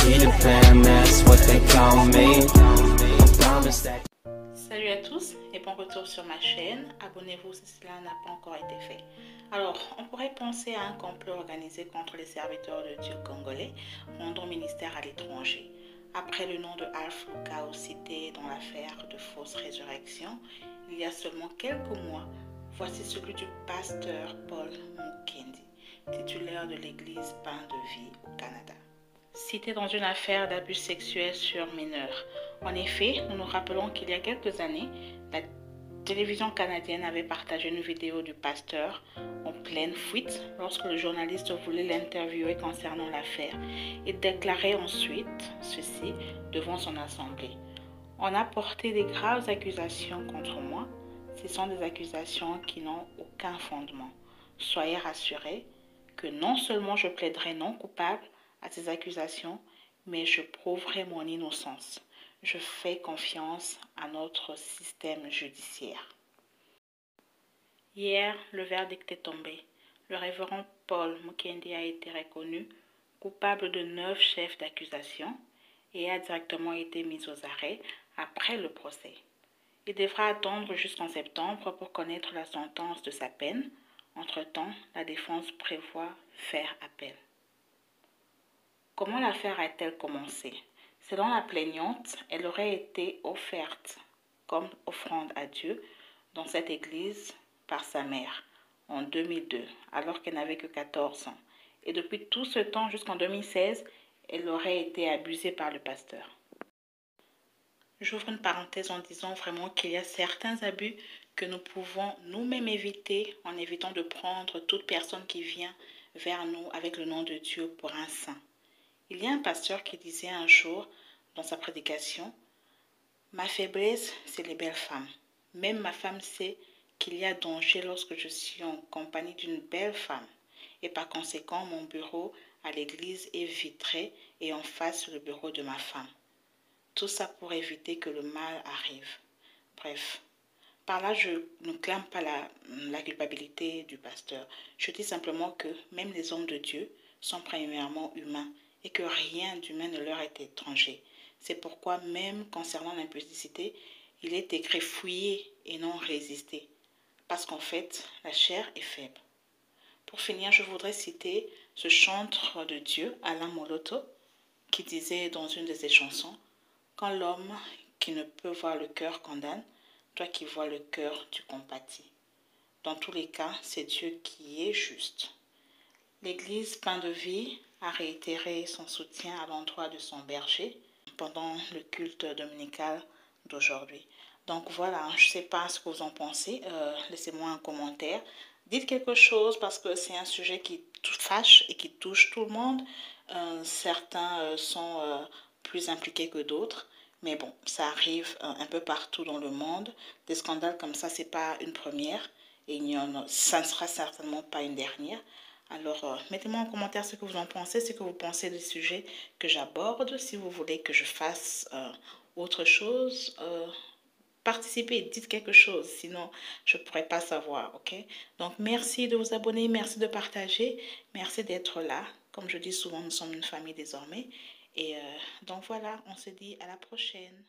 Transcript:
Peter Pan, that's what they call me. I promise that. Salut à tous et bon retour sur ma chaîne. Abonnez-vous si cela n'a pas encore été fait. Alors, on pourrait penser à un complot organisé contre les serviteurs de Dieu congolais rendant ministère à l'étranger. Après le nom de Alpha Lucao cité dans l'affaire de fausse résurrection, il y a seulement quelques mois, voici celui du pasteur Paul Mukendi, titulaire de l'église Pain de Vie au Canada, cité dans une affaire d'abus sexuels sur mineurs. En effet, nous nous rappelons qu'il y a quelques années, la télévision canadienne avait partagé une vidéo du pasteur en pleine fuite lorsque le journaliste voulait l'interviewer concernant l'affaire et déclarait ensuite ceci devant son assemblée. On a porté des graves accusations contre moi. Ce sont des accusations qui n'ont aucun fondement. Soyez rassurés que non seulement je plaiderai non coupable à ces accusations, mais je prouverai mon innocence. Je fais confiance à notre système judiciaire. Hier, le verdict est tombé. Le révérend Paul Mukendi a été reconnu coupable de 9 chefs d'accusation et a directement été mis aux arrêts après le procès. Il devra attendre jusqu'en septembre pour connaître la sentence de sa peine. Entre-temps, la défense prévoit faire appel. Comment l'affaire a-t-elle commencé? Selon la plaignante, elle aurait été offerte comme offrande à Dieu dans cette église par sa mère en 2002, alors qu'elle n'avait que 14 ans. Et depuis tout ce temps jusqu'en 2016, elle aurait été abusée par le pasteur. J'ouvre une parenthèse en disant vraiment qu'il y a certains abus que nous pouvons nous-mêmes éviter en évitant de prendre toute personne qui vient vers nous avec le nom de Dieu pour un saint. Il y a un pasteur qui disait un jour dans sa prédication, « Ma faiblesse, c'est les belles femmes. Même ma femme sait qu'il y a danger lorsque je suis en compagnie d'une belle femme. Et par conséquent, mon bureau à l'église est vitré et en face le bureau de ma femme. Tout ça pour éviter que le mal arrive. » Bref, par là, je ne clame pas la culpabilité du pasteur. Je dis simplement que même les hommes de Dieu sont premièrement humains et que rien d'humain ne leur est étranger. C'est pourquoi même concernant l'impudicité, il est écrit fouiller et non résister. Parce qu'en fait, la chair est faible. Pour finir, je voudrais citer ce chanteur de Dieu, Alain Moloto, qui disait dans une de ses chansons, « Quand l'homme qui ne peut voir le cœur condamne, toi qui vois le cœur, tu compatis. » Dans tous les cas, c'est Dieu qui est juste. L'église Pain de Vie a réitéré son soutien à l'endroit de son berger pendant le culte dominical d'aujourd'hui. Donc voilà, je ne sais pas ce que vous en pensez. Laissez-moi un commentaire. Dites quelque chose parce que c'est un sujet qui fâche et qui touche tout le monde. Certains sont plus impliqués que d'autres. Mais bon, ça arrive un peu partout dans le monde. Des scandales comme ça, ce n'est pas une première. Et ça ne sera certainement pas une dernière. Alors, mettez-moi en commentaire ce que vous en pensez, ce que vous pensez des sujets que j'aborde. Si vous voulez que je fasse autre chose, participez, dites quelque chose, sinon je ne pourrais pas savoir, ok? Donc, merci de vous abonner, merci de partager, merci d'être là. Comme je dis souvent, nous sommes une famille désormais. Et donc voilà, on se dit à la prochaine.